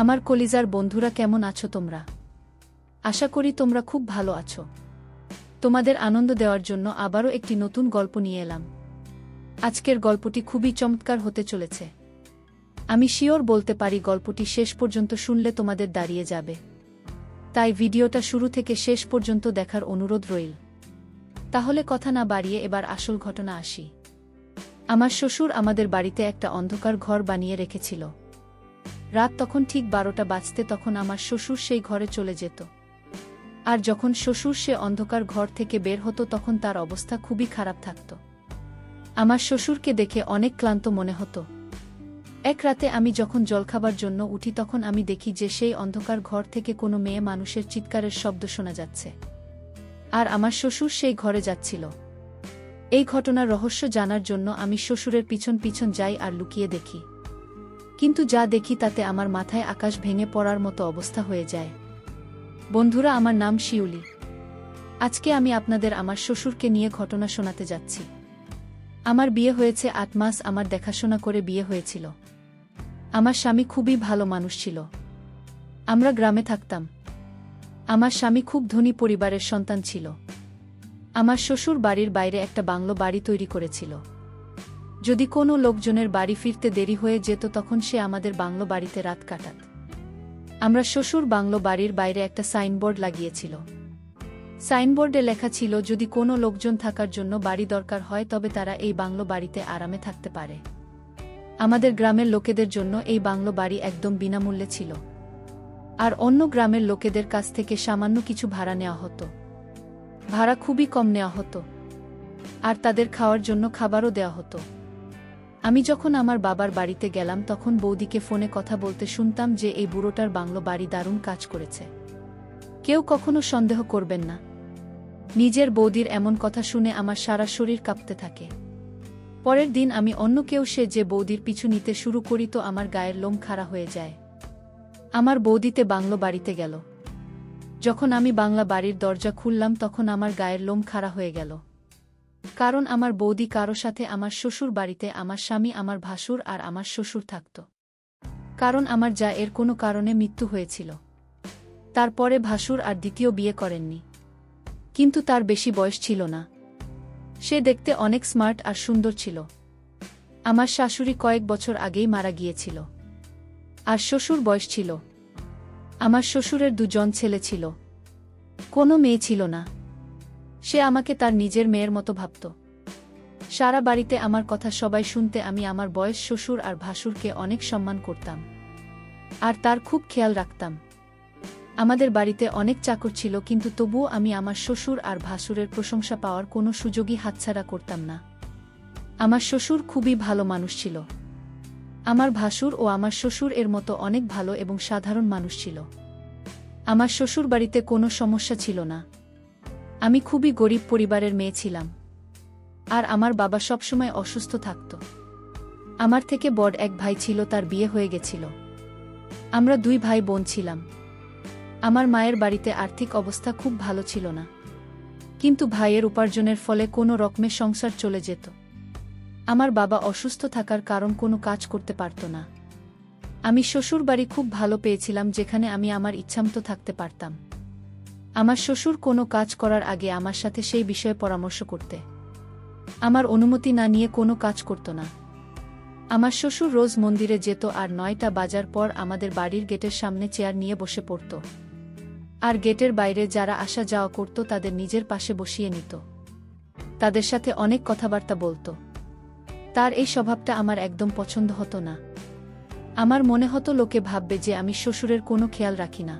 আমার কলিজার বন্ধুরা, কেমন আছো তোমরা? আশা করি তোমরা খুব ভালো আছো। তোমাদের আনন্দ দেওয়ার জন্য আবারও একটি নতুন গল্প নিয়ে এলাম। আজকের গল্পটি খুবই চমৎকার হতে চলেছে। আমি শিওর বলতে পারি গল্পটি শেষ পর্যন্ত শুনলে তোমাদের দাঁড়িয়ে যাবে। তাই ভিডিওটা শুরু থেকে শেষ পর্যন্ত দেখার অনুরোধ রইল। তাহলে কথা না বাড়িয়ে এবার আসল ঘটনা আসি। আমার শ্বশুর আমাদের বাড়িতে একটা অন্ধকার ঘর বানিয়ে রেখেছিল। রাত তখন ঠিক 12টা বাজতে তখন আমার শ্বশুর সেই ঘরে চলে যেত। আর যখন শ্বশুর সে অন্ধকার ঘর থেকে বের হতো তখন তার অবস্থা খুবই খারাপ থাকত। আমার শ্বশুরকে দেখে অনেক ক্লান্ত মনে হতো। এক রাতে আমি যখন জলখাবার জন্য উঠি তখন আমি দেখি যে সেই অন্ধকার ঘর থেকে কোনো মেয়ে মানুষের চিৎকারের শব্দ শোনা যাচ্ছে। আর আমার শ্বশুর সেই ঘরে যাচ্ছিল। এই ঘটনার রহস্য জানার জন্য আমি শ্বশুরের পিছন পিছন যাই আর লুকিয়ে দেখি। কিন্তু যা দেখি তাতে আমার মাথায় আকাশ ভেঙে পড়ার মতো অবস্থা হয়ে যায়। বন্ধুরা, আমার নাম শিউলি। আজকে আমি আপনাদের আমার শ্বশুরকে নিয়ে ঘটনা শোনাতে যাচ্ছি। আমার বিয়ে হয়েছে 8 মাস। আমার দেখাশোনা করে বিয়ে হয়েছিল। আমার স্বামী খুবই ভালো মানুষ ছিল। আমরা গ্রামে থাকতাম। আমার স্বামী খুব ধনী পরিবারের সন্তান ছিল। আমার শ্বশুর বাড়ির বাইরে একটা বাংলো বাড়ি তৈরি করেছিল। যদি কোনো লোকজনের বাড়ি ফিরতে দেরি হয়ে যেত তখন সে আমাদের বাংলো বাড়িতে রাত কাটাত। আমরা শ্বশুর বাংলো বাড়ির বাইরে একটা সাইনবোর্ড লাগিয়েছিল। সাইনবোর্ডে লেখা ছিল যদি কোনো লোকজন থাকার জন্য বাড়ি দরকার হয় তবে তারা এই বাংলো বাড়িতে আরামে থাকতে পারে। আমাদের গ্রামের লোকেদের জন্য এই বাংলো বাড়ি একদম বিনামূল্যে ছিল। আর অন্য গ্রামের লোকেদের কাছ থেকে সামান্য কিছু ভাড়া নেওয়া হতো। ভাড়া খুবই কম নেওয়া হতো। আর তাদের খাওয়ার জন্য খাবারও দেওয়া হতো। আমি যখন আমার বাবার বাড়িতে গেলাম তখন বৌদিকে ফোনে কথা বলতে শুনতাম যে এই বুড়োটার বাংলো বাড়ি দারুণ কাজ করেছে। কেউ কখনো সন্দেহ করবেন না। নিজের বৌদির এমন কথা শুনে আমার সারা শরীর কাঁপতে থাকে। পরের দিন আমি অন্য কেউ সে যে বৌদির পিছু নিতে শুরু করি তো আমার গায়ের লোম খাড়া হয়ে যায়। আমার বৌদিতে বাংলো বাড়িতে গেল। যখন আমি বাংলা বাড়ির দরজা খুললাম তখন আমার গায়ের লোম খাড়া হয়ে গেল। কারণ আমার বৌদি কারো সাথে আমার শ্বশুর বাড়িতে আমার স্বামী, আমার ভাসুর আর আমার শ্বশুর থাকত। কারণ আমার যা এর কোনো কারণে মৃত্যু হয়েছিল। তারপরে ভাসুর আর দ্বিতীয় বিয়ে করেননি। কিন্তু তার বেশি বয়স ছিল না। সে দেখতে অনেক স্মার্ট আর সুন্দর ছিল। আমার শাশুড়ি কয়েক বছর আগেই মারা গিয়েছিল। আর শ্বশুর বয়স ছিল। আমার শ্বশুরের 2 জন ছেলে ছিল। কোনো মেয়ে ছিল না। সে আমাকে তার নিজের মেয়ের মতো ভাবত। সারা বাড়িতে আমার কথা সবাই শুনতে আমি আমার বয়স শ্বশুর আর ভাসুরকে অনেক সম্মান করতাম। আর তার খুব খেয়াল রাখতাম। আমাদের বাড়িতে অনেক চাকর ছিল কিন্তু তবুও আমি আমার শ্বশুর আর ভাসুরের প্রশংসা পাওয়ার কোনো সুযোগই হাতছাড়া করতাম না। আমার শ্বশুর খুবই ভালো মানুষ ছিল। আমার ভাসুর ও আমার শ্বশুর এর মতো অনেক ভালো এবং সাধারণ মানুষ ছিল। আমার শ্বশুর বাড়িতে কোনো সমস্যা ছিল না। আমি খুবই গরিব পরিবারের মেয়ে ছিলাম। আর আমার বাবা সবসময় অসুস্থ থাকত। আমার থেকে বড় এক ভাই ছিল, তার বিয়ে হয়ে গেছিল। আমরা 2 ভাই বোন ছিলাম। আমার মায়ের বাড়িতে আর্থিক অবস্থা খুব ভালো ছিল না। কিন্তু ভাইয়ের উপার্জনের ফলে কোনো রকমে সংসার চলে যেত। আমার বাবা অসুস্থ থাকার কারণ কোনো কাজ করতে পারত না। আমি শ্বশুর বাড়ি খুব ভালো পেয়েছিলাম যেখানে আমি আমার ইচ্ছামতো থাকতে পারতাম। আমার শ্বশুর কোনো কাজ করার আগে আমার সাথে সেই বিষয়ে পরামর্শ করতে। আমার অনুমতি না নিয়ে কোনো কাজ করত না। আমার শ্বশুর রোজ মন্দিরে যেত আর 9টা বাজার পর আমাদের বাড়ির গেটের সামনে চেয়ার নিয়ে বসে পড়ত। আর গেটের বাইরে যারা আসা যাওয়া করত তাদের নিজের পাশে বসিয়ে নিত। তাদের সাথে অনেক কথাবার্তা বলত। তার এই স্বভাবটা আমার একদম পছন্দ হতো না। আমার মনে হতো লোকে ভাববে যে আমি শ্বশুরের কোনো খেয়াল রাখি না।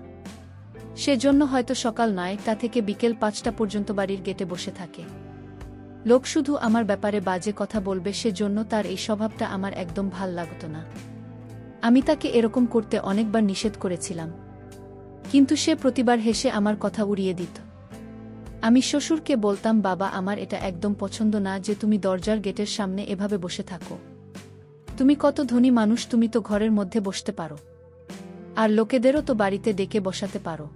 সেজন্য হয়তো সকাল 9টা থেকে বিকেল 5টা পর্যন্ত বাড়ির গেটে বসে থাকে। লোক শুধু আমার ব্যাপারে বাজে কথা বলবে, সেজন্য তার এই স্বভাবটা আমার একদম ভাল লাগত না। আমি তাকে এরকম করতে অনেকবার নিষেধ করেছিলাম। কিন্তু সে প্রতিবার হেসে আমার কথা উড়িয়ে দিত। আমি শ্বশুরকে বলতাম, বাবা, আমার এটা একদম পছন্দ না যে তুমি দরজার গেটের সামনে এভাবে বসে থাকো। তুমি কত ধনী মানুষ, তুমি তো ঘরের মধ্যে বসতে পারো। আর লোকেদেরও তো বাড়িতে ডেকে বসাতে পারো।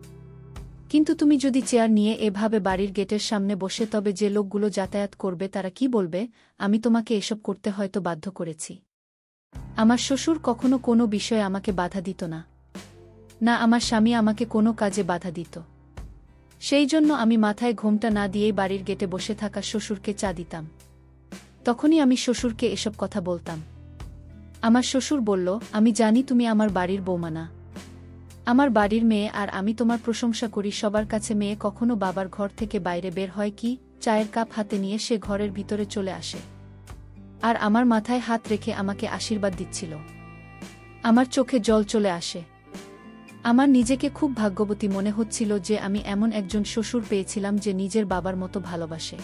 কিন্তু তুমি যদি চেয়ার নিয়ে এভাবে বাড়ির গেটের সামনে বসে তবে যে লোকগুলো যাতায়াত করবে তারা কি বলবে? আমি তোমাকে এসব করতে হয়তো বাধ্য করেছি। আমার শ্বশুর কখনো কোনো বিষয়ে আমাকে বাধা দিত না। না, আমার স্বামী আমাকে কোনো কাজে বাধা দিত। সেই জন্য আমি মাথায় ঘোমটা না দিয়েই বাড়ির গেটে বসে থাকা শ্বশুরকে চা দিতাম। তখনই আমি শ্বশুরকে এসব কথা বলতাম। আমার শ্বশুর বলল, আমি জানি তুমি আমার বাড়ির বৌমা না, আমার বাড়ির মেয়ে, আর আমি তোমার প্রশংসা করি সবার কাছে। মেয়ে কখনো বাবার ঘর থেকে বাইরে বের হয় কি, চায়ের কাপ হাতে নিয়ে সে ঘরের ভিতরে চলে আসে আর আমার মাথায় হাত রেখে আমাকে আশীর্বাদ দিচ্ছিল। আমার চোখে জল চলে আসে। আমার নিজেকে খুব ভাগ্যবতী মনে হচ্ছিল যে আমি এমন একজন শ্বশুর পেয়েছিলাম যে নিজের বাবার মতো ভালোবাসে।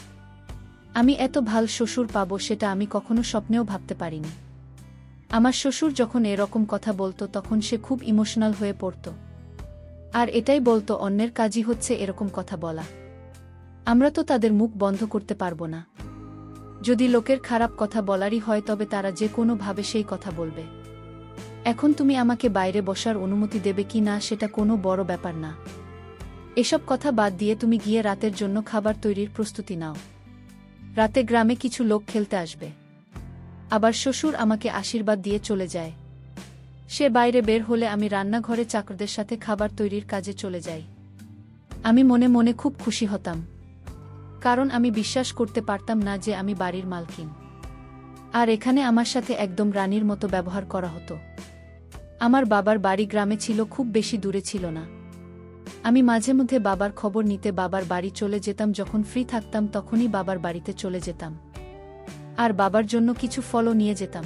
আমি এত ভালো শ্বশুর পাবো সেটা আমি কখনো স্বপ্নেও ভাবতে পারিনি। আমার শ্বশুর যখন এরকম কথা বলতো তখন সে খুব ইমোশনাল হয়ে পড়ত, আর এটাই বলতো অন্যের কাজই হচ্ছে এরকম কথা বলা। আমরা তো তাদের মুখ বন্ধ করতে পারবো না। যদি লোকের খারাপ কথা বলারই হয় তবে তারা যে কোনো ভাবে সেই কথা বলবে। এখন তুমি আমাকে বাইরে বসার অনুমতি দেবে কি না সেটা কোনো বড় ব্যাপার না। এসব কথা বাদ দিয়ে তুমি গিয়ে রাতের জন্য খাবার তৈরির প্রস্তুতি নাও। রাতে গ্রামে কিছু লোক খেলতে আসবে। আবার শ্বশুর আমাকে আশীর্বাদ দিয়ে চলে যায়। সে বাইরে বের হলে আমি রান্নাঘরে চাকরদের সাথে খাবার তৈরির কাজে চলে যাই। আমি মনে মনে খুব খুশি হতাম, কারণ আমি বিশ্বাস করতে পারতাম না যে আমি বাড়ির মালকিন, আর এখানে আমার সাথে একদম রানীর মতো ব্যবহার করা হতো। আমার বাবার বাড়ি গ্রামে ছিল, খুব বেশি দূরে ছিল না। আমি মাঝে মধ্যে বাবার খবর নিতে বাবার বাড়ি চলে যেতাম। যখন ফ্রি থাকতাম তখনই বাবার বাড়িতে চলে যেতাম আর বাবার জন্য কিছু ফলও নিয়ে যেতাম।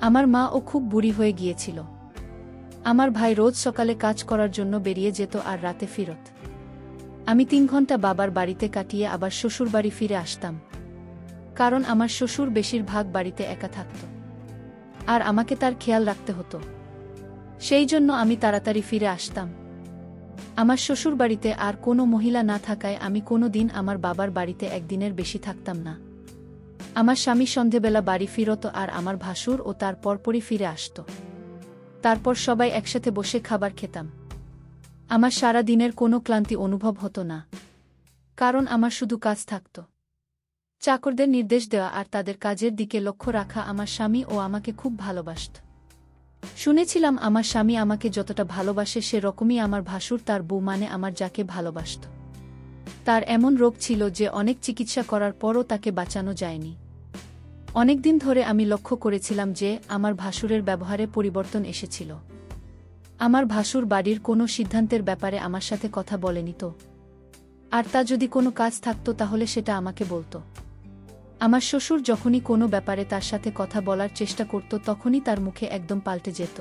আমার মা ও খুব বুড়ি হয়ে গিয়েছিল। আমার ভাই রোজ সকালে কাজ করার জন্য বেরিয়ে যেত আর রাতে ফিরত। আমি 3 ঘন্টা বাবার বাড়িতে কাটিয়ে আবার শ্বশুর বাড়ি ফিরে আসতাম, কারণ আমার শ্বশুর বেশিরভাগ বাড়িতে একা থাকত আর আমাকে তার খেয়াল রাখতে হতো। সেই জন্য আমি তাড়াতাড়ি ফিরে আসতাম। আমার শ্বশুর বাড়িতে আর কোনো মহিলা না থাকায় আমি কোনো দিন আমার বাবার বাড়িতে একদিনের বেশি থাকতাম না। আমার স্বামী সন্ধেবেলা বাড়ি ফিরত আর আমার ভাসুর ও তার পরপরই ফিরে আসত। তারপর সবাই একসাথে বসে খাবার খেতাম। আমার সারা দিনের কোনো ক্লান্তি অনুভব হতো না, কারণ আমার শুধু কাজ থাকত। চাকরদের নির্দেশ দেওয়া আর তাদের কাজের দিকে লক্ষ্য রাখা। আমার স্বামী ও আমাকে খুব ভালোবাসত। শুনেছিলাম আমার স্বামী আমাকে যতটা ভালোবাসে সে রকমই আমার ভাসুর তার বউ মানে আমার যাকে ভালোবাসত। তার এমন রোগ ছিল যে অনেক চিকিৎসা করার পরও তাকে বাঁচানো যায়নি। অনেকদিন ধরে আমি লক্ষ্য করেছিলাম যে আমার ভাসুরের ব্যবহারে পরিবর্তন এসেছিল। আমার ভাসুর বাড়ির কোনো সিদ্ধান্তের ব্যাপারে আমার সাথে কথা বলেনি তো, আর তা যদি কোনো কাজ থাকতো তাহলে সেটা আমাকে বলতো। আমার শ্বশুর যখনই কোনো ব্যাপারে তার সাথে কথা বলার চেষ্টা করত তখনই তার মুখে একদম পাল্টে যেত,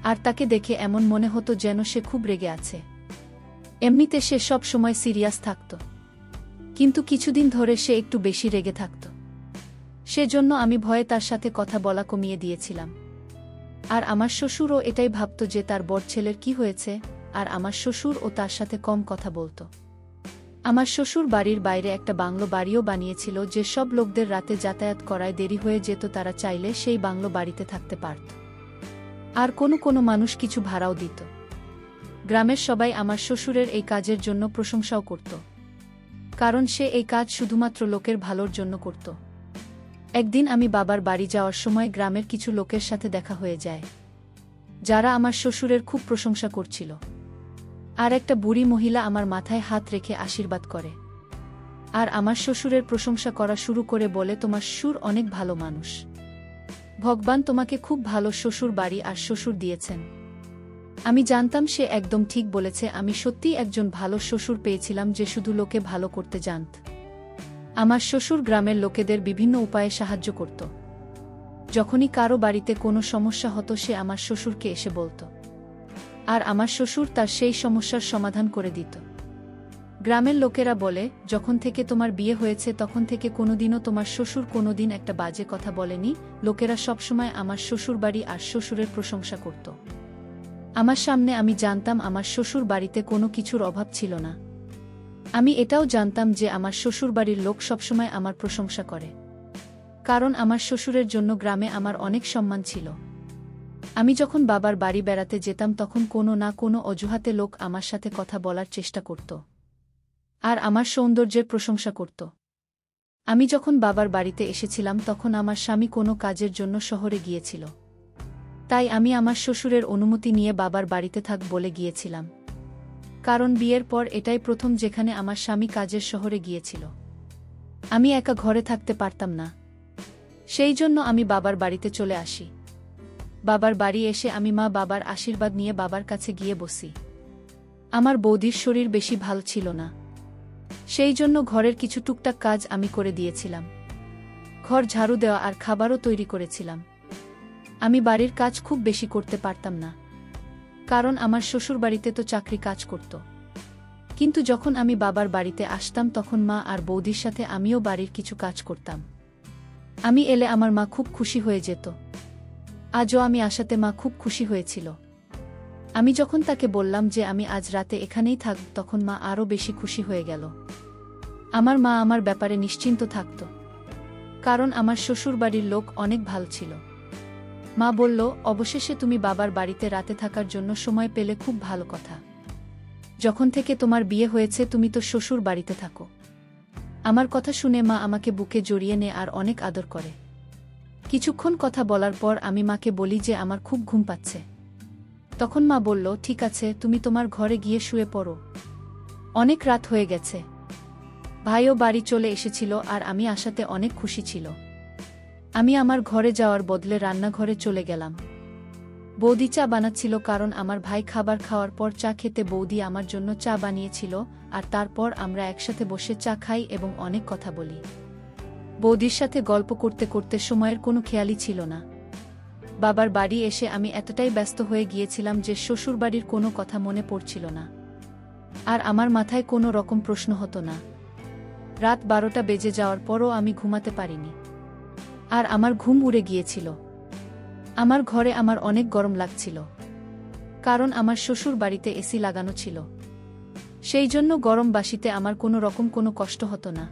আর তাকে দেখে এমন মনে হতো যেন সে খুব রেগে আছে। এমনিতে সে সব সময় সিরিয়াস থাকত, কিন্তু কিছুদিন ধরে সে একটু বেশি রেগে থাকত। সেজন্য আমি ভয়ে তার সাথে কথা বলা কমিয়ে দিয়েছিলাম। আর আমার শ্বশুরও এটাই ভাবত যে তার বড় ছেলের কি হয়েছে, আর আমার শ্বশুর ও তার সাথে কম কথা বলত। আমার শ্বশুর বাড়ির বাইরে একটা বাংলো বাড়িও বানিয়েছিল যে সব লোকদের রাতে যাতায়াত করায় দেরি হয়ে যেত তারা চাইলে সেই বাংলো বাড়িতে থাকতে পারত, আর কোনো মানুষ কিছু ভাড়াও দিত। গ্রামের সবাই আমার শ্বশুরের এই কাজের জন্য প্রশংসাও করত, কারণ সে এই কাজ শুধুমাত্র লোকের ভালোর জন্য করত। একদিন আমি বাবার বাড়ি যাওয়ার সময় গ্রামের কিছু লোকের সাথে দেখা হয়ে যায়, যারা আমার শ্বশুরের খুব প্রশংসা করছিল। আর একটা বুড়ি মহিলা আমার মাথায় হাত রেখে আশীর্বাদ করে আর আমার শ্বশুরের প্রশংসা করা শুরু করে, বলে, তোমার শ্বশুর অনেক ভালো মানুষ, ভগবান তোমাকে খুব ভালো শ্বশুর বাড়ি আর শ্বশুর দিয়েছেন। আমি জানতাম সে একদম ঠিক বলেছে। আমি সত্যিই একজন ভালো শ্বশুর পেয়েছিলাম যে শুধু লোকে ভালো করতে জানত। আমার শ্বশুর গ্রামের লোকেদের বিভিন্ন উপায়ে সাহায্য করত। যখনই কারো বাড়িতে কোনো সমস্যা হতো সে আমার শ্বশুরকে এসে বলত, আর আমার শ্বশুর তার সেই সমস্যার সমাধান করে দিত। গ্রামের লোকেরা বলে, যখন থেকে তোমার বিয়ে হয়েছে তখন থেকে কোনোদিনও তোমার শ্বশুর কোনোদিন একটা বাজে কথা বলেনি। লোকেরা সবসময় আমার শ্বশুর বাড়ি আর শ্বশুরের প্রশংসা করত। আমার সামনে আমি জানতাম আমার শ্বশুর বাড়িতে কোনো কিছুর অভাব ছিল না। আমি এটাও জানতাম যে আমার শ্বশুর বাড়ির লোক সবসময় আমার প্রশংসা করে, কারণ আমার শ্বশুরের জন্য গ্রামে আমার অনেক সম্মান ছিল। আমি যখন বাবার বাড়ি বেড়াতে যেতাম তখন কোনো না কোনো অজুহাতে লোক আমার সাথে কথা বলার চেষ্টা করত আর আমার সৌন্দর্যের প্রশংসা করত। আমি যখন বাবার বাড়িতে এসেছিলাম তখন আমার স্বামী কোনো কাজের জন্য শহরে গিয়েছিল। তাই আমি আমার শ্বশুরের অনুমতি নিয়ে বাবার বাড়িতে থাক বলে গিয়েছিলাম। কারণ বিয়ের পর এটাই প্রথম যেখানে আমার স্বামী কাজের শহরে গিয়েছিল। আমি একা ঘরে থাকতে পারতাম না। সেই জন্য আমি বাবার বাড়িতে চলে আসি। বাবার বাড়ি এসে আমি মা বাবার আশীর্বাদ নিয়ে বাবার কাছে গিয়ে বসি। আমার বৌদির শরীর বেশি ভালো ছিল না। সেই জন্য ঘরের কিছু টুকটাক কাজ আমি করে দিয়েছিলাম। ঘর ঝাড়ু দেওয়া আর খাবারও তৈরি করেছিলাম। আমি বাড়ির কাজ খুব বেশি করতে পারতাম না, কারণ আমার শ্বশুর বাড়িতে তো চাকরি কাজ করত। কিন্তু যখন আমি বাবার বাড়িতে আসতাম তখন মা আর বৌদির সাথে আমিও বাড়ির কিছু কাজ করতাম। আমি এলে আমার মা খুব খুশি হয়ে যেত। আজও আমি আসাতে মা খুব খুশি হয়েছিল। আমি যখন তাকে বললাম যে আমি আজ রাতে এখানেই থাকব, তখন মা আরও বেশি খুশি হয়ে গেল। আমার মা আমার ব্যাপারে নিশ্চিন্ত থাকত, কারণ আমার শ্বশুর বাড়ির লোক অনেক ভালো ছিল। মা বলল, অবশেষে তুমি বাবার বাড়িতে রাতে থাকার জন্য সময় পেলে, খুব ভালো কথা। যখন থেকে তোমার বিয়ে হয়েছে তুমি তো শ্বশুর বাড়িতে থাকো। আমার কথা শুনে মা আমাকে বুকে জড়িয়ে নেয় আর অনেক আদর করে। কিছুক্ষণ কথা বলার পর আমি মাকে বলি যে আমার খুব ঘুম পাচ্ছে। তখন মা বলল, ঠিক আছে, তুমি তোমার ঘরে গিয়ে শুয়ে পড়ো, অনেক রাত হয়ে গেছে। ভাইও বাড়ি চলে এসেছিল আর আমি আসাতে অনেক খুশি ছিল। আমি আমার ঘরে যাওয়ার বদলে রান্নাঘরে চলে গেলাম। বৌদি চা বানাচ্ছিল, কারণ আমার ভাই খাবার খাওয়ার পর চা খেতে বৌদি আমার জন্য চা বানিয়েছিল, আর তারপর আমরা একসাথে বসে চা খাই এবং অনেক কথা বলি। বৌদির সাথে গল্প করতে করতে সময়ের কোনো খেয়ালই ছিল না। বাবার বাড়ি এসে আমি এতটাই ব্যস্ত হয়ে গিয়েছিলাম যে শ্বশুরবাড়ির কোনো কথা মনে পড়ছিল না, আর আমার মাথায় কোনো রকম প্রশ্ন হতো না। রাত 12টা বেজে যাওয়ার পরও আমি ঘুমাতে পারিনি, আর আমার ঘুম উড়ে গিয়েছিল। আমার ঘরে আমার অনেক গরম লাগছিল, কারণ আমার শ্বশুর বাড়িতে এসি লাগানো ছিল। সেই জন্য গরম বাসিতে আমার কোনো রকম কোনো কষ্ট হতো না।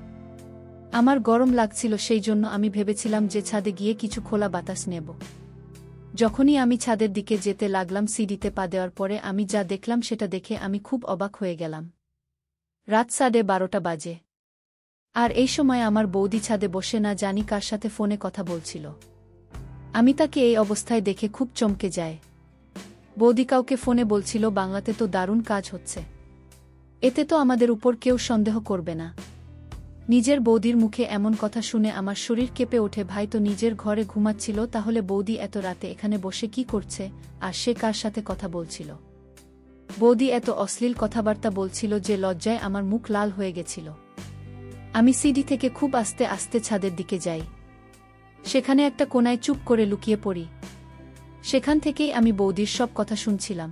আমার গরম লাগছিল, সেই জন্য আমি ভেবেছিলাম যে ছাদে গিয়ে কিছু খোলা বাতাস নেব। যখনই আমি ছাদের দিকে যেতে লাগলাম, সিঁড়িতে পা দেওয়ার পরে আমি যা দেখলাম সেটা দেখে আমি খুব অবাক হয়ে গেলাম। রাত 12:30 বাজে, আর এই সময় আমার বৌদি ছাদে বসে না জানি কার সাথে ফোনে কথা বলছিল। আমি তাকে এই অবস্থায় দেখে খুব চমকে যায়। বৌদি কাউকে ফোনে বলছিল, বাংলাতে তো দারুণ কাজ হচ্ছে, এতে তো আমাদের উপর কেউ সন্দেহ করবে না। নিজের বৌদির মুখে এমন কথা শুনে আমার শরীর কেঁপে ওঠে। ভাই তো নিজের ঘরে ঘুমাচ্ছিল, তাহলে বৌদি এত রাতে এখানে বসে কি করছে, আর সে কার সাথে কথা বলছিল? বৌদি এত অশ্লীল কথাবার্তা বলছিল যে লজ্জায় আমার মুখ লাল হয়ে গেছিল। আমি সিঁড়ি থেকে খুব আস্তে আস্তে ছাদের দিকে যাই। সেখানে একটা কোণায় চুপ করে লুকিয়ে পড়ি। সেখান থেকেই আমি বৌদির সব কথা শুনছিলাম।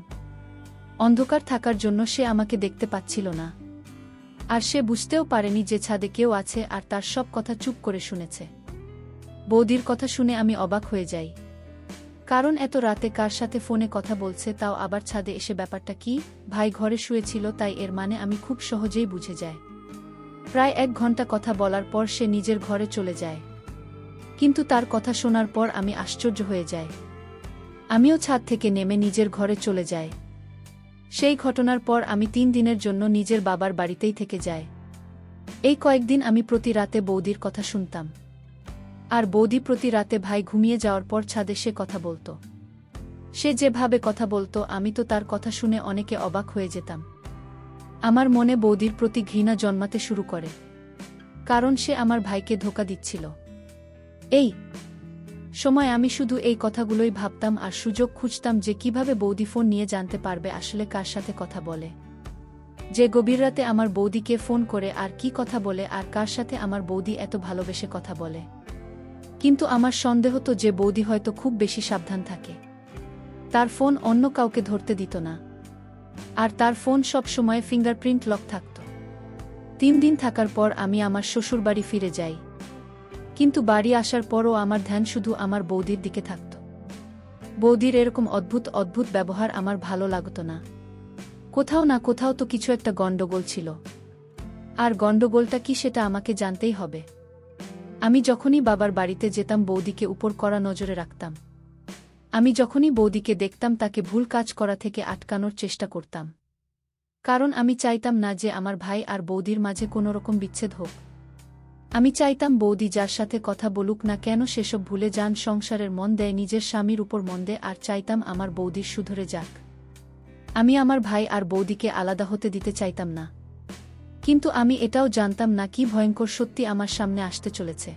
অন্ধকার থাকার জন্য সে আমাকে দেখতে পাচ্ছিল না, আর সে বুঝতেও পারেনি যে ছাদে কেউ আছে, আর তার সব কথা চুপ করে শুনেছে। বৌদির কথা শুনে আমি অবাক হয়ে যাই, কারণ এত রাতে কার সাথে ফোনে কথা বলছে, তাও আবার ছাদে এসে? ব্যাপারটা কি? ভাই ঘরে শুয়েছিল, তাই এর মানে আমি খুব সহজেই বুঝে যাই। প্রায় 1 ঘন্টা কথা বলার পর সে নিজের ঘরে চলে যায়, কিন্তু তার কথা শোনার পর আমি আশ্চর্য হয়ে যাই। আমিও ছাদ থেকে নেমে নিজের ঘরে চলে যাই। সেই ঘটনার পর আমি 3 দিনের জন্য নিজের বাবার বাড়িতেই থেকে যাই। এই কয়েকদিন আমি প্রতি রাতে বৌদির কথা শুনতাম, আর বৌদি প্রতি রাতে ভাই ঘুমিয়ে যাওয়ার পর ছাদে সে কথা বলতো। সে যেভাবে কথা বলতো, আমি তো তার কথা শুনে অনেকে অবাক হয়ে যেতাম। আমার মনে বৌদির প্রতি ঘৃণা জন্মাতে শুরু করে, কারণ সে আমার ভাইকে ধোঁকা দিচ্ছিল। এই সময় আমি শুধু এই কথাগুলোই ভাবতাম আর সুযোগ খুঁজতাম যে কিভাবে বৌদি ফোন নিয়ে জানতে পারবে আসলে কার সাথে কথা বলে, যে গভীর রাতে আমার বৌদিকে ফোন করে আর কি কথা বলে, আর কার সাথে আমার বৌদি এত ভালোবেসে কথা বলে। কিন্তু আমার সন্দেহ তো যে বৌদি হয়তো খুব বেশি সাবধান থাকে। তার ফোন অন্য কাউকে ধরতে দিত না, আর তার ফোন সব সময় ফিঙ্গারপ্রিন্ট লক থাকত। 3 দিন থাকার পর আমি আমার শ্বশুরবাড়ি ফিরে যাই, কিন্তু বাড়ি আসার পরও আমার ধ্যান শুধু আমার বৌদির দিকে থাকত। বৌদির এরকম অদ্ভুত অদ্ভুত ব্যবহার আমার ভালো লাগত না। কোথাও না কোথাও তো কিছু একটা গণ্ডগোল ছিল, আর গণ্ডগোলটা কি সেটা আমাকে জানতেই হবে। আমি যখনই বাবার বাড়িতে যেতাম বৌদিকে উপর কড়া নজরে রাখতাম। আমি যখনই বৌদিকে দেখতাম তাকে ভুল কাজ করা থেকে আটকানোর চেষ্টা করতাম, কারণ আমি চাইতাম না যে আমার ভাই আর বৌদির মাঝে কোনো রকম বিচ্ছেদ হোক। আমি চাইতাম বৌদি যার সাথে কথা বলুক না কেন সেসব ভুলে যান, সংসারের মন দেয়, নিজের স্বামীর উপর মন দেয়, আর চাইতাম আমার বৌদির শুধরে যাক। আমি আমার ভাই আর বৌদিকে আলাদা হতে দিতে চাইতাম না। কিন্তু আমি এটাও জানতাম না কি ভয়ঙ্কর সত্যি আমার সামনে আসতে চলেছে।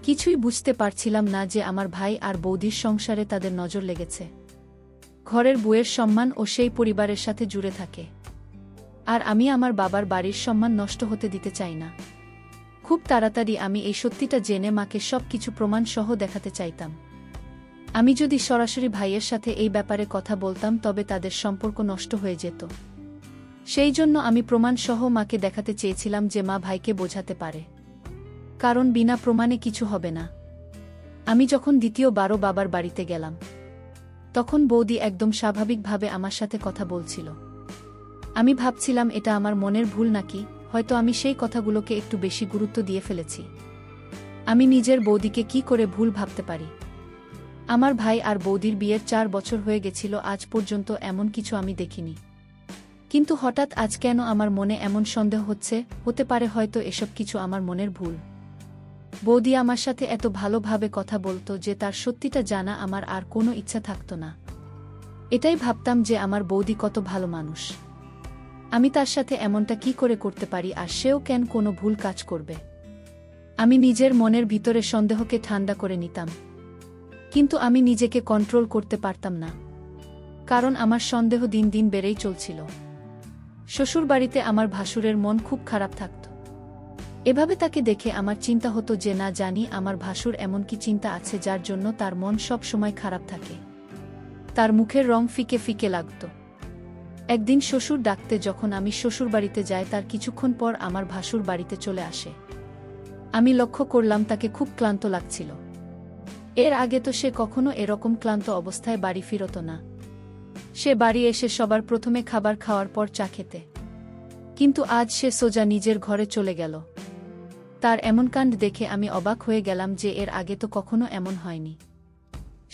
কিছুই বুঝতে পারছিলাম না যে আমার ভাই আর বৌদির সংসারে তাদের নজর লেগেছে। ঘরের বউয়ের সম্মান ও সেই পরিবারের সাথে জুড়ে থাকে। আর আমি আমার বাবার বাড়ির সম্মান নষ্ট হতে দিতে চাই না। খুব তাড়াতাড়ি আমি এই সত্যিটা জেনে মাকে সব কিছু প্রমাণ সহ দেখাতে চাইতাম। আমি যদি সরাসরি ভাইয়ের সাথে এই ব্যাপারে কথা বলতাম তবে তাদের সম্পর্ক নষ্ট হয়ে যেত। সেই জন্য আমি প্রমাণ সহ মাকে দেখাতে চেয়েছিলাম যে মা ভাইকে বোঝাতে পারে, কারণ বিনা প্রমাণে কিছু হবে না। আমি যখন দ্বিতীয়বারও বাবার বাড়িতে গেলাম তখন বৌদি একদম স্বাভাবিকভাবে আমার সাথে কথা বলছিল। আমি ভাবছিলাম এটা আমার মনের ভুল নাকি, হয়তো আমি সেই কথাগুলোকে একটু বেশি গুরুত্ব দিয়ে ফেলেছি। আমি নিজের বৌদিকে কি করে ভুল ভাবতে পারি? আমার ভাই আর বৌদির বিয়ের 4 বছর হয়ে গেছিল, আজ পর্যন্ত এমন কিছু আমি দেখিনি। কিন্তু হঠাৎ আজ কেন আমার মনে এমন সন্দেহ হচ্ছে? হতে পারে হয়তো এসব কিছু আমার মনের ভুল। বৌদি আমার সাথে এত ভালোভাবে কথা বলতো যে তার সত্যিটা জানা আমার আর কোনো ইচ্ছা থাকতো না। এটাই ভাবতাম যে আমার বৌদি কত ভালো মানুষ। আমি তার সাথে এমনটা কি করে করতে পারি, আর সেও কেন কোনো ভুল কাজ করবে? আমি নিজের মনের ভিতরে সন্দেহকে ঠান্ডা করে নিতাম, কিন্তু আমি নিজেকে কন্ট্রোল করতে পারতাম না, কারণ আমার সন্দেহ দিন দিন বেড়েই চলছিল। শ্বশুরবাড়িতে আমার ভাসুরের মন খুব খারাপ থাকত। এভাবে তাকে দেখে আমার চিন্তা হতো যে না জানি আমার ভাসুর এমন কি চিন্তা আছে যার জন্য তার মন সব সময় খারাপ থাকে। তার মুখের রং ফিকে ফিকে লাগত। একদিন শ্বশুর ডাকতে যখন আমি শ্বশুরবাড়িতে যাই তার কিছুক্ষণ পর আমার ভাসুর বাড়িতে চলে আসে। আমি লক্ষ্য করলাম তাকে খুব ক্লান্ত লাগছিল। এর আগে তো সে কখনো এরকম ক্লান্ত অবস্থায় বাড়ি ফিরত না। সে বাড়ি এসে সবার প্রথমে খাবার খাওয়ার পর চা খেতে, কিন্তু আজ সে সোজা নিজের ঘরে চলে গেল। তার এমন কাণ্ড দেখে আমি অবাক হয়ে গেলাম যে এর আগে তো কখনো এমন হয়নি।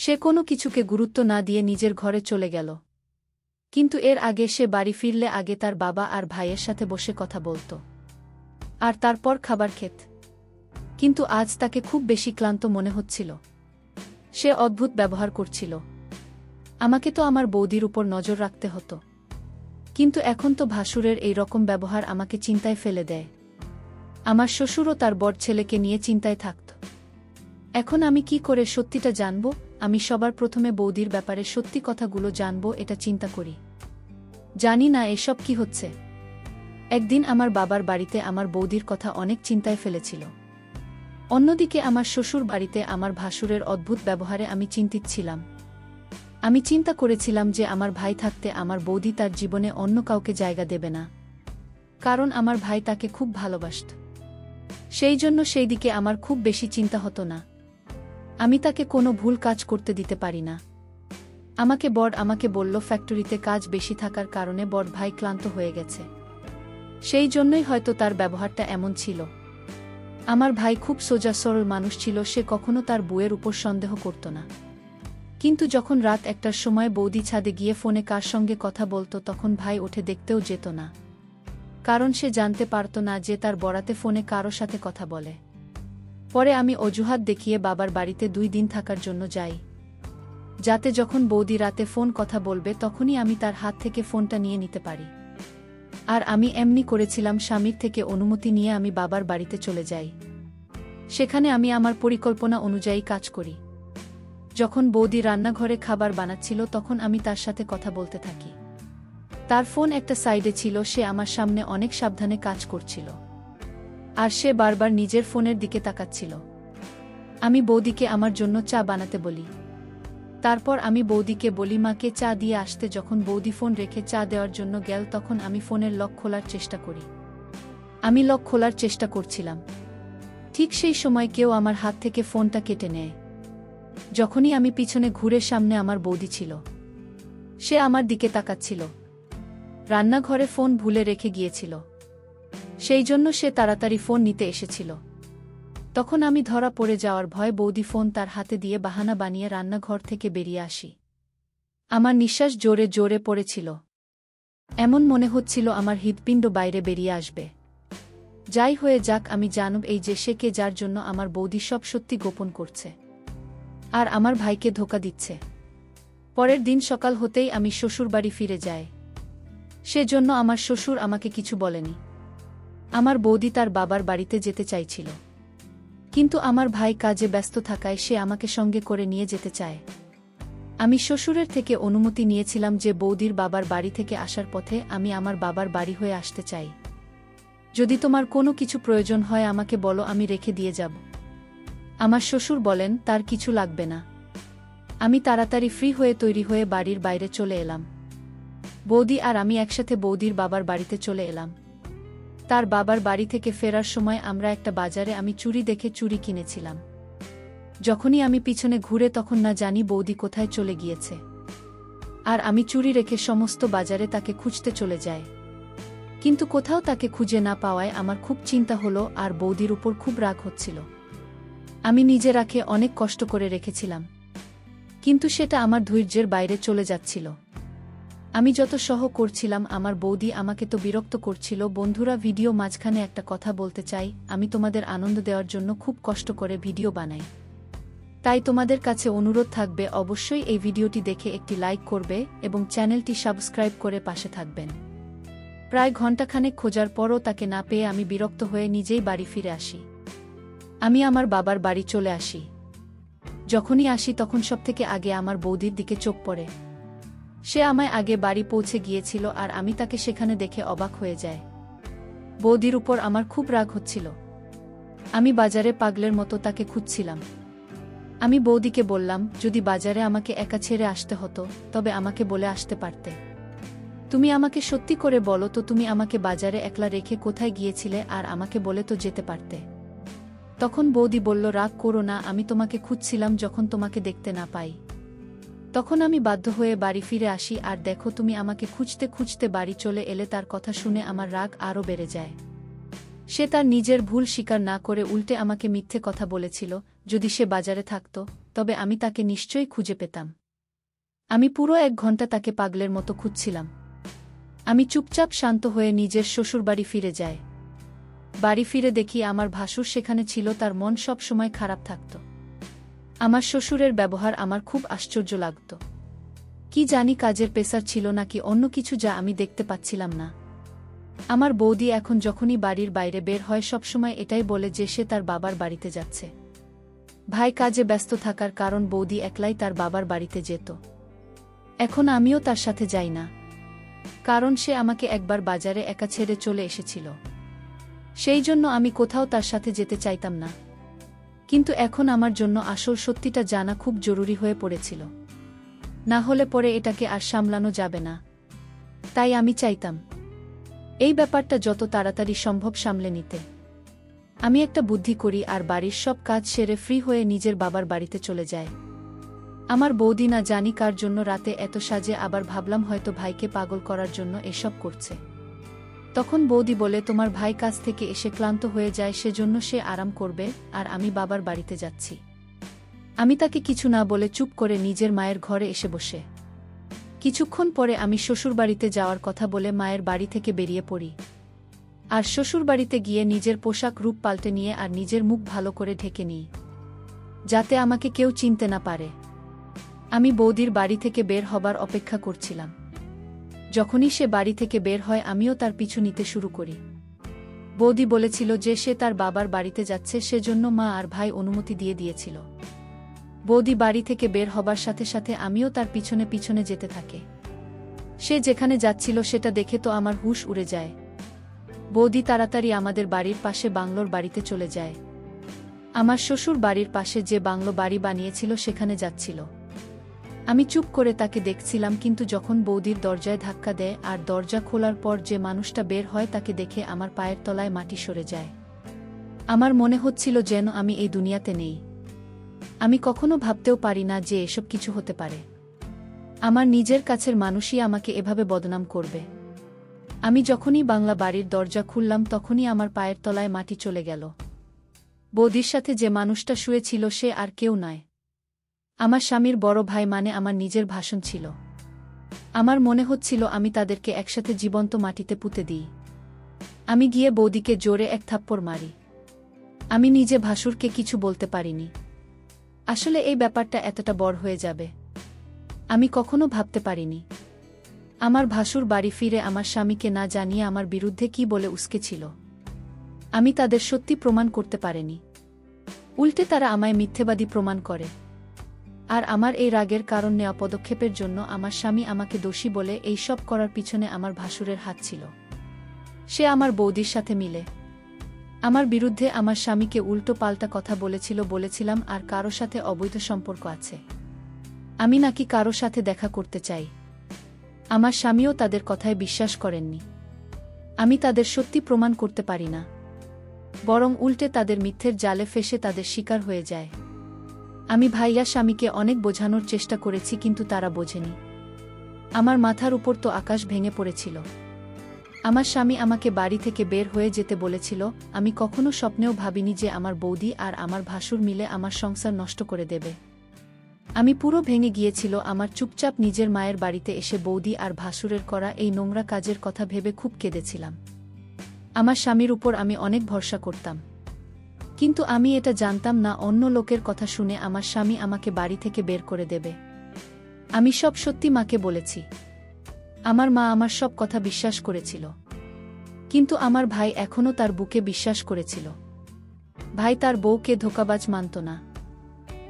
সে কোনো কিছুকে গুরুত্ব না দিয়ে নিজের ঘরে চলে গেল। কিন্তু এর আগে সে বাড়ি ফিরলে আগে তার বাবা আর ভাইয়ের সাথে বসে কথা বলত, আর তারপর খাবার খেত। কিন্তু আজ তাকে খুব বেশি ক্লান্ত মনে হচ্ছিল। সে অদ্ভুত ব্যবহার করছিল। আমাকে তো আমার বৌদির উপর নজর রাখতে হতো, কিন্তু এখন তো ভাসুরের এই রকম ব্যবহার আমাকে চিন্তায় ফেলে দেয়। আমার শ্বশুরও তার বড় ছেলেকে নিয়ে চিন্তায় থাকত। এখন আমি কি করে সত্যিটা জানব? আমি সবার প্রথমে বৌদির ব্যাপারে সত্যি কথাগুলো জানব, এটা চিন্তা করি। জানি না এসব কি হচ্ছে। একদিন আমার বাবার বাড়িতে আমার বৌদির কথা অনেক চিন্তায় ফেলেছিল। অন্যদিকে আমার শ্বশুর বাড়িতে আমার ভাসুরের অদ্ভুত ব্যবহারে আমি চিন্তিত ছিলাম। আমি চিন্তা করেছিলাম যে আমার ভাই থাকতে আমার বৌদি তার জীবনে অন্য কাউকে জায়গা দেবে না, কারণ আমার ভাই তাকে খুব ভালোবাসত। সেই জন্য সেই দিকে আমার খুব বেশি চিন্তা হতো না। আমি তাকে কোনো ভুল কাজ করতে দিতে পারি না। আমাকে বলল ফ্যাক্টরিতে কাজ বেশি থাকার কারণে বড় ভাই ক্লান্ত হয়ে গেছে। সেই জন্যই হয়তো তার ব্যবহারটা এমন ছিল। আমার ভাই খুব সোজা সরল মানুষ ছিল, সে কখনো তার বউয়ের উপর সন্দেহ করত না। কিন্তু যখন রাত 1টার সময় বৌদি ছাদে গিয়ে ফোনে কার সঙ্গে কথা বলতো তখন ভাই উঠে দেখতেও যেত না, কারণ সে জানতে পারত না যে তার বরাতে ফোনে কারো সাথে কথা বলে। পরে আমি অজুহাত দেখিয়ে বাবার বাড়িতে 2 দিন থাকার জন্য যাই, যাতে যখন বৌদি রাতে ফোন কথা বলবে তখনই আমি তার হাত থেকে ফোনটা নিয়ে নিতে পারি। আর আমি এমনি করেছিলাম। স্বামীর থেকে অনুমতি নিয়ে আমি বাবার বাড়িতে চলে যাই। সেখানে আমি আমার পরিকল্পনা অনুযায়ী কাজ করি। যখন বৌদি রান্নাঘরে খাবার বানাচ্ছিল তখন আমি তার সাথে কথা বলতে থাকি। তার ফোন একটা সাইডে ছিল, সে আমার সামনে অনেক সাবধানে কাজ করছিল, আর সে বারবার নিজের ফোনের দিকে তাকাচ্ছিল। আমি বৌদিকে আমার জন্য চা বানাতে বলি। তারপর আমি বৌদিকে বলি মাকে চা দিয়ে আসতে। যখন বৌদি ফোন রেখে চা দেওয়ার জন্য গেল তখন আমি ফোনের লক খোলার চেষ্টা করি। আমি লক খোলার চেষ্টা করছিলাম, ঠিক সেই সময় কেউ আমার হাত থেকে ফোনটা কেটে নেয়। যখনই আমি পিছনে ঘুরে সামনে আমার বৌদি ছিল। সে আমার দিকে তাকাচ্ছিল। রান্নাঘরে ফোন ভুলে রেখে গিয়েছিল, সেই জন্য সে তাড়াতাড়ি ফোন নিতে এসেছিল। তখন আমি ধরা পড়ে যাওয়ার ভয়ে বৌদি ফোন তার হাতে দিয়ে বাহানা বানিয়ে রান্নাঘর থেকে বেরিয়ে আসি। আমার নিঃশ্বাস জোরে জোরে পড়েছিল। এমন মনে হচ্ছিল আমার হৃৎপিণ্ড বাইরে বেরিয়ে আসবে। যাই হয়ে যাক, আমি জানব এই যে সে কে, যার জন্য আমার বৌদি সব সত্যি গোপন করছে আর আমার ভাইকে ধোঁকা দিচ্ছে। পরের দিন সকাল হতেই আমি শ্বশুরবাড়ি ফিরে যাই। সেজন্য আমার শ্বশুর আমাকে কিছু বলেনি। আমার বৌদি তার বাবার বাড়িতে যেতে চাইছিল, কিন্তু আমার ভাই কাজে ব্যস্ত থাকায় সে আমাকে সঙ্গে করে নিয়ে যেতে চায়। আমি শ্বশুরের থেকে অনুমতি নিয়েছিলাম যে বৌদির বাবার বাড়ি থেকে আসার পথে আমি আমার বাবার বাড়ি হয়ে আসতে চাই। যদি তোমার কোনো কিছু প্রয়োজন হয় আমাকে বলো, আমি রেখে দিয়ে যাব। আমার শ্বশুর বলেন তার কিছু লাগবে না। আমি তাড়াতাড়ি ফ্রি হয়ে তৈরি হয়ে বাড়ির বাইরে চলে এলাম। বৌদি আর আমি একসাথে বৌদির বাবার বাড়িতে চলে এলাম। তার বাবার বাড়ি থেকে ফেরার সময় আমরা একটা বাজারে আমি চুড়ি দেখে চুড়ি কিনেছিলাম। যখনই আমি পিছনে ঘুরে তখন না জানি বৌদি কোথায় চলে গিয়েছে, আর আমি চুড়ি রেখে সমস্ত বাজারে তাকে খুঁজতে চলে যাই। কিন্তু কোথাও তাকে খুঁজে না পাওয়ায় আমার খুব চিন্তা হলো আর বৌদির উপর খুব রাগ হচ্ছিল। আমি নিজে রাখে অনেক কষ্ট করে রেখেছিলাম, কিন্তু সেটা আমার ধৈর্যের বাইরে চলে যাচ্ছিল। আমি যত সহ করছিলাম আমার বৌদি আমাকে তো বিরক্ত করছিল। বন্ধুরা, ভিডিও মাঝখানে একটা কথা বলতে চাই, আমি তোমাদের আনন্দ দেওয়ার জন্য খুব কষ্ট করে ভিডিও বানাই। তাই তোমাদের কাছে অনুরোধ থাকবে অবশ্যই এই ভিডিওটি দেখে একটি লাইক করবে এবং চ্যানেলটি সাবস্ক্রাইব করে পাশে থাকবেন। প্রায় ঘণ্টাখানেক খোঁজার পরও তাকে না পেয়ে আমি বিরক্ত হয়ে নিজেই বাড়ি ফিরে আসি। আমি আমার বাবার বাড়ি চলে আসি। যখনই আসি তখন সবথেকে আগে আমার বৌদির দিকে চোখ পড়ে। সে আমায় আগে বাড়ি পৌঁছে গিয়েছিল আর আমি তাকে সেখানে দেখে অবাক হয়ে যায়। বৌদির উপর আমার খুব রাগ হচ্ছিল। আমি বাজারে পাগলের মতো তাকে খুঁজছিলাম। আমি বৌদিকে বললাম, যদি বাজারে আমাকে একা ছেড়ে আসতে হতো তবে আমাকে বলে আসতে পারতে। তুমি আমাকে সত্যি করে বলো তো, তুমি আমাকে বাজারে একলা রেখে কোথায় গিয়েছিলে আর আমাকে বলে তো যেতে পারতে। তখন বৌদি বলল, রাগ করো না, আমি তোমাকে খুঁজছিলাম যখন তোমাকে দেখতে না পাই। তখন আমি বাধ্য হয়ে বাড়ি ফিরে আসি আর দেখো তুমি আমাকে খুঁজতে খুঁজতে বাড়ি চলে এলে। তার কথা শুনে আমার রাগ আরও বেড়ে যায়। সে তার নিজের ভুল স্বীকার না করে উল্টে আমাকে মিথ্যে কথা বলেছিল। যদি সে বাজারে থাকত তবে আমি তাকে নিশ্চয়ই খুঁজে পেতাম। আমি পুরো 1 ঘন্টা তাকে পাগলের মতো খুঁজছিলাম। আমি চুপচাপ শান্ত হয়ে নিজের শ্বশুরবাড়ি ফিরে যাই। বাড়ি ফিরে দেখি আমার ভাসুর সেখানে ছিল। তার মন সব সময় খারাপ থাকত। আমার শ্বশুরের ব্যবহার আমার খুব আশ্চর্য লাগত। কি জানি কাজের প্রেসার ছিল নাকি অন্য কিছু যা আমি দেখতে পাচ্ছিলাম না। আমার বৌদি এখন যখনই বাড়ির বাইরে বের হয় সবসময় এটাই বলে যে সে তার বাবার বাড়িতে যাচ্ছে। ভাই কাজে ব্যস্ত থাকার কারণ বৌদি একলাই তার বাবার বাড়িতে যেত। এখন আমিও তার সাথে যাই না, কারণ সে আমাকে একবার বাজারে একা ছেড়ে চলে এসেছিল। সেই জন্য আমি কোথাও তার সাথে যেতে চাইতাম না। কিন্তু এখন আমার জন্য আসল সত্যিটা জানা খুব জরুরি হয়ে পড়েছিল। না হলে পরে এটাকে আর সামলানো যাবে না। তাই আমি চাইতাম এই ব্যাপারটা যত তাড়াতাড়ি সম্ভব সামলে নিতে। আমি একটা বুদ্ধি করি আর বাড়ির সব কাজ সেরে ফ্রি হয়ে নিজের বাবার বাড়িতে চলে যায়। আমার বৌদি না জানি কার জন্য রাতে এত সাজে, আবার ভাবলাম হয়তো ভাইকে পাগল করার জন্য এসব করছে। তখন বৌদি বলে, তোমার ভাই কাজ থেকে এসে ক্লান্ত হয়ে যায়, সেজন্য সে আরাম করবে আর আমি বাবার বাড়িতে যাচ্ছি। আমি তাকে কিছু না বলে চুপ করে নিজের মায়ের ঘরে এসে বসে। কিছুক্ষণ পরে আমি শ্বশুরবাড়িতে যাওয়ার কথা বলে মায়ের বাড়ি থেকে বেরিয়ে পড়ি। আর শ্বশুরবাড়িতে গিয়ে নিজের পোশাক রূপ পাল্টে নিয়ে আর নিজের মুখ ভালো করে ঢেকে নিই, যাতে আমাকে কেউ চিনতে না পারে। আমি বৌদির বাড়ি থেকে বের হবার অপেক্ষা করছিলাম। যখনই সে বাড়ি থেকে বের হয় আমিও তার পিছু নিতে শুরু করি। বৌদি বলেছিল যে সে তার বাবার বাড়িতে যাচ্ছে, সেজন্য মা আর ভাই অনুমতি দিয়ে দিয়েছিল। বৌদি বাড়ি থেকে বের হবার সাথে সাথে আমিও তার পিছনে পিছনে যেতে থাকে। সে যেখানে যাচ্ছিল সেটা দেখে তো আমার হুঁশ উড়ে যায়। বৌদি তাড়াতাড়ি আমাদের বাড়ির পাশে বাংলোর বাড়িতে চলে যায়। আমার শ্বশুর বাড়ির পাশে যে বাংলো বাড়ি বানিয়েছিল সেখানে যাচ্ছিল। আমি চুপ করে তাকে দেখছিলাম, কিন্তু যখন বৌদির দরজায় ধাক্কা দেয় আর দরজা খোলার পর যে মানুষটা বের হয় তাকে দেখে আমার পায়ের তলায় মাটি সরে যায়। আমার মনে হচ্ছিল যেন আমি এই দুনিয়াতে নেই। আমি কখনো ভাবতেও পারি না যে এসব কিছু হতে পারে। আমার নিজের কাছের মানুষই আমাকে এভাবে বদনাম করবে। আমি যখনই বাংলা বাড়ির দরজা খুললাম তখনই আমার পায়ের তলায় মাটি চলে গেল। বৌদির সাথে যে মানুষটা শুয়েছিল সে আর কেউ নয়, আমার স্বামীর বড় ভাই, মানে আমার নিজের ভাষণ ছিল। আমার মনে হচ্ছিল আমি তাদেরকে একসাথে জীবন্ত মাটিতে পুঁতে দিই। আমি গিয়ে বৌদিকে জোরে এক থাপ্পড় মারি। আমি নিজে ভাসুরকে কিছু বলতে পারিনি। আসলে এই ব্যাপারটা এতটা বড় হয়ে যাবে আমি কখনো ভাবতে পারিনি। আমার ভাসুর বাড়ি ফিরে আমার স্বামীকে না জানিয়ে আমার বিরুদ্ধে কি বলে উস্কেছিল। আমি তাদের সত্যি প্রমাণ করতে পারিনি। উল্টে তারা আমায় মিথ্যেবাদী প্রমাণ করে। আর আমার এই রাগের কারণ নেওয়া পদক্ষেপের জন্য আমার স্বামী আমাকে দোষী বলে এই সব করার পিছনে আমার ভাসুরের হাত ছিল। সে আমার বৌদির সাথে মিলে আমার বিরুদ্ধে আমার স্বামীকে উল্টো পাল্টা কথা বলেছিলাম আর কারো সাথে অবৈধ সম্পর্ক আছে। আমি নাকি কারো সাথে দেখা করতে চাই। আমার স্বামীও তাদের কথায় বিশ্বাস করেননি। আমি তাদের সত্যি প্রমাণ করতে পারি না, বরং উল্টে তাদের মিথ্যের জালে ফেসে তাদের শিকার হয়ে যায়। আমি ভাইয়া স্বামীকে অনেক বোঝানোর চেষ্টা করেছি, কিন্তু তারা বোঝেনি। আমার মাথার উপর তো আকাশ ভেঙে পড়েছিল। আমার স্বামী আমাকে বাড়ি থেকে বের হয়ে যেতে বলেছিল। আমি কখনো স্বপ্নেও ভাবিনি যে আমার বৌদি আর আমার ভাসুর মিলে আমার সংসার নষ্ট করে দেবে। আমি পুরো ভেঙে গিয়েছিল। আমার চুপচাপ নিজের মায়ের বাড়িতে এসে বৌদি আর ভাসুরের করা এই নোংরা কাজের কথা ভেবে খুব কেঁদেছিলাম। আমার স্বামীর উপর আমি অনেক ভরসা করতাম, কিন্তু আমি এটা জানতাম না অন্য লোকের কথা শুনে আমার স্বামী আমাকে বাড়ি থেকে বের করে দেবে। আমি সব সত্যি মাকে বলেছি। আমার মা আমার সব কথা বিশ্বাস করেছিল, কিন্তু আমার ভাই এখনও তার বুকে বিশ্বাস করেছিল। ভাই তার বউকে ধোঁকাবাজ মানত না,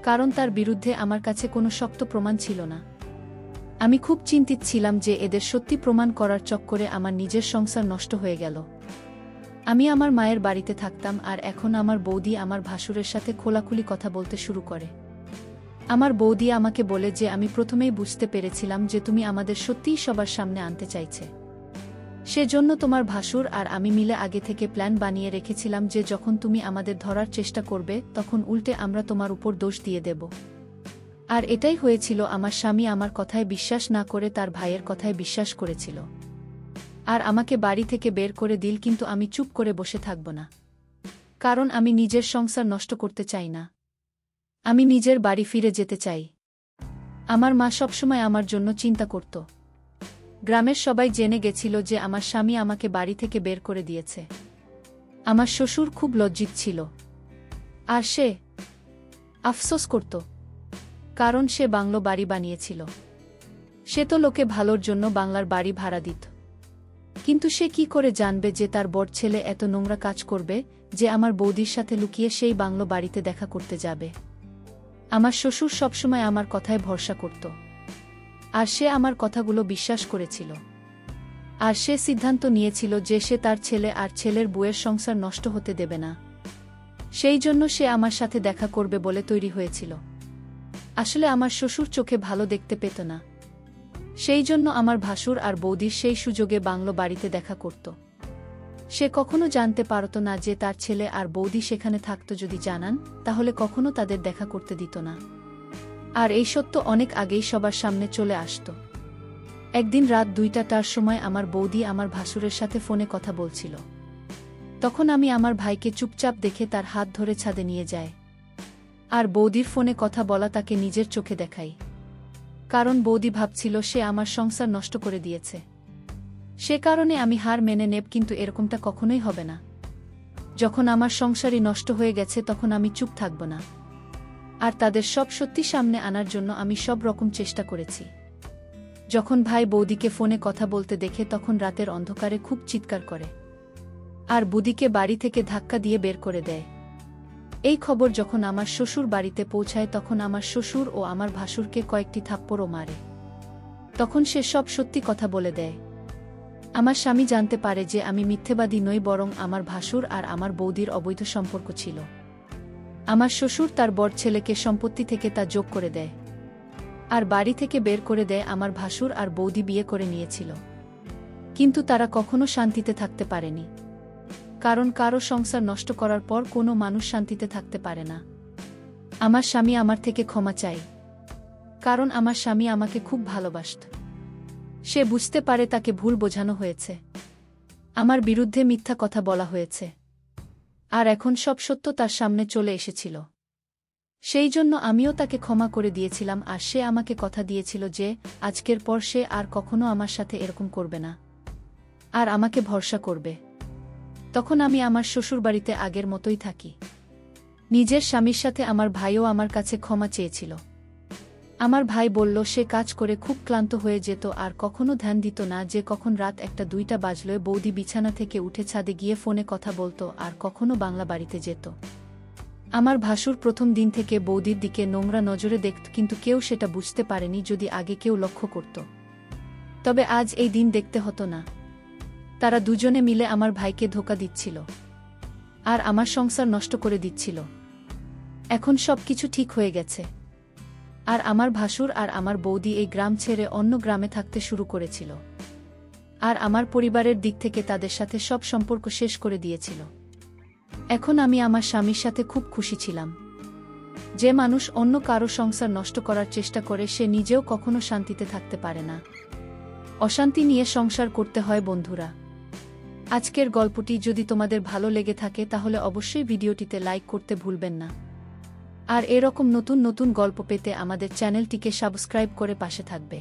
কারণ তার বিরুদ্ধে আমার কাছে কোনো শক্ত প্রমাণ ছিল না। আমি খুব চিন্তিত ছিলাম যে এদের সত্যি প্রমাণ করার চক্করে আমার নিজের সংসার নষ্ট হয়ে গেল। আমি আমার মায়ের বাড়িতে থাকতাম, আর এখন আমার বৌদি আমার ভাসুরের সাথে খোলাখুলি কথা বলতে শুরু করে। আমার বৌদি আমাকে বলে যে আমি প্রথমেই বুঝতে পেরেছিলাম যে তুমি আমাদের সত্যিই সবার সামনে আনতে চাইছে। সেজন্য তোমার ভাসুর আর আমি মিলে আগে থেকে প্ল্যান বানিয়ে রেখেছিলাম যে যখন তুমি আমাদের ধরার চেষ্টা করবে তখন উল্টে আমরা তোমার উপর দোষ দিয়ে দেব। আর এটাই হয়েছিল। আমার স্বামী আমার কথায় বিশ্বাস না করে তার ভাইয়ের কথায় বিশ্বাস করেছিল, আর আমাকে বাড়ি থেকে বের করে দিল। কিন্তু আমি চুপ করে বসে থাকব না, কারণ আমি নিজের সংসার নষ্ট করতে চাই না। আমি নিজের বাড়ি ফিরে যেতে চাই। আমার মা সবসময় আমার জন্য চিন্তা করত। গ্রামের সবাই জেনে গেছিল যে আমার স্বামী আমাকে বাড়ি থেকে বের করে দিয়েছে। আমার শ্বশুর খুব লজ্জিত ছিল, আর সে আফসোস করত, কারণ সে বাংলো বাড়ি বানিয়েছিল। সে তো লোকে ভালোর জন্য বাংলার বাড়ি ভাড়া দিত, কিন্তু সে কি করে জানবে যে তার বড় ছেলে এত নোংরা কাজ করবে যে আমার বৌদির সাথে লুকিয়ে সেই বাংলো বাড়িতে দেখা করতে যাবে। আমার শ্বশুর সবসময় আমার কথায় ভরসা করত, আর সে আমার কথাগুলো বিশ্বাস করেছিল। আর সে সিদ্ধান্ত নিয়েছিল যে সে তার ছেলে আর ছেলের বউয়ের সংসার নষ্ট হতে দেবে না। সেই জন্য সে আমার সাথে দেখা করবে বলে তৈরি হয়েছিল। আসলে আমার শ্বশুর চোখে ভালো দেখতে পেত না, সেই জন্য আমার ভাসুর আর বৌদির সেই সুযোগে বাংলো বাড়িতে দেখা করত। সে কখনো জানতে পারত না যে তার ছেলে আর বৌদি সেখানে থাকত। যদি জানান তাহলে কখনো তাদের দেখা করতে দিত না। আর এই সত্য অনেক আগেই সবার সামনে চলে আসত। একদিন রাত 2টার সময় আমার বৌদি আমার ভাসুরের সাথে ফোনে কথা বলছিল। তখন আমি আমার ভাইকে চুপচাপ দেখে তার হাত ধরে ছাদে নিয়ে যাই, আর বৌদির ফোনে কথা বলা তাকে নিজের চোখে দেখাই। কারণ বৌদি ভাবছিল সে আমার সংসার নষ্ট করে দিয়েছে। সে কারণে আমি হার মেনে নেব, কিন্তু এরকমটা কখনোই হবে না। যখন আমার সংসারই নষ্ট হয়ে গেছে তখন আমি চুপ থাকব না। আর তাদের সব সত্যি সামনে আনার জন্য আমি সব রকম চেষ্টা করেছি। যখন ভাই বৌদিকে ফোনে কথা বলতে দেখে তখন রাতের অন্ধকারে খুব চিৎকার করে, আর বৌদিকে বাড়ি থেকে ধাক্কা দিয়ে বের করে দেয়। এই খবর যখন আমার শ্বশুর বাড়িতে পৌঁছায় তখন আমার শ্বশুর ও আমার ভাসুরকে কয়েকটি থাপ্পড়ও মারে। তখন সে সব সত্যি কথা বলে দেয়। আমার স্বামী জানতে পারে যে আমি মিথ্যেবাদী নই, বরং আমার ভাসুর আর আমার বৌদির অবৈধ সম্পর্ক ছিল। আমার শ্বশুর তার বড় ছেলেকে সম্পত্তি থেকে তা যোগ করে দেয়, আর বাড়ি থেকে বের করে দেয়। আমার ভাসুর আর বৌদি বিয়ে করে নিয়েছিল, কিন্তু তারা কখনো শান্তিতে থাকতে পারেনি। কারণ কারো সংসার নষ্ট করার পর কোনো মানুষ শান্তিতে থাকতে পারে না। আমার স্বামী আমার থেকে ক্ষমা চাই, কারণ আমার স্বামী আমাকে খুব ভালোবাসত। সে বুঝতে পারে তাকে ভুল বোঝানো হয়েছে, আমার বিরুদ্ধে মিথ্যা কথা বলা হয়েছে, আর এখন সব সত্য তার সামনে চলে এসেছিল। সেই জন্য আমিও তাকে ক্ষমা করে দিয়েছিলাম, আর সে আমাকে কথা দিয়েছিল যে আজকের পর সে আর কখনো আমার সাথে এরকম করবে না, আর আমাকে ভরসা করবে। তখন আমি আমার শ্বশুরবাড়িতে আগের মতোই থাকি। নিজের স্বামীর সাথে আমার ভাইও আমার কাছে ক্ষমা চেয়েছিল। আমার ভাই বলল সে কাজ করে খুব ক্লান্ত হয়ে যেত আর কখনো ধ্যান দিত না যে কখন রাত 1-2টা বাজলে বৌদি বিছানা থেকে উঠে ছাদে গিয়ে ফোনে কথা বলতো আর কখনো বাংলা বাড়িতে যেত। আমার ভাসুর প্রথম দিন থেকে বৌদির দিকে নোংরা নজরে দেখত, কিন্তু কেউ সেটা বুঝতে পারেনি যদি আগে কেউ লক্ষ্য করত। তবে আজ এই দিন দেখতে হতো না। তারা দুজনে মিলে আমার ভাইকে ধোঁকা দিচ্ছিল আর আমার সংসার নষ্ট করে দিচ্ছিল। এখন সবকিছু ঠিক হয়ে গেছে আর আমার ভাসুর আর আমার বৌদি এই গ্রাম ছেড়ে অন্য গ্রামে থাকতে শুরু করেছিল আর আমার পরিবারের দিক থেকে তাদের সাথে সব সম্পর্ক শেষ করে দিয়েছিল। এখন আমি আমার স্বামীর সাথে খুব খুশি ছিলাম। যে মানুষ অন্য কারো সংসার নষ্ট করার চেষ্টা করে সে নিজেও কখনো শান্তিতে থাকতে পারে না। অশান্তি নিয়ে সংসার করতে হয় বন্ধুরা। আজকের গল্পটি যদি তোমাদের ভালো লেগে থাকে তাহলে অবশ্যই ভিডিওটিতে লাইক করতে ভুলবেন না। আর এরকম নতুন নতুন গল্প পেতে আমাদের চ্যানেলটিকে সাবস্ক্রাইব করে পাশে থাকবে।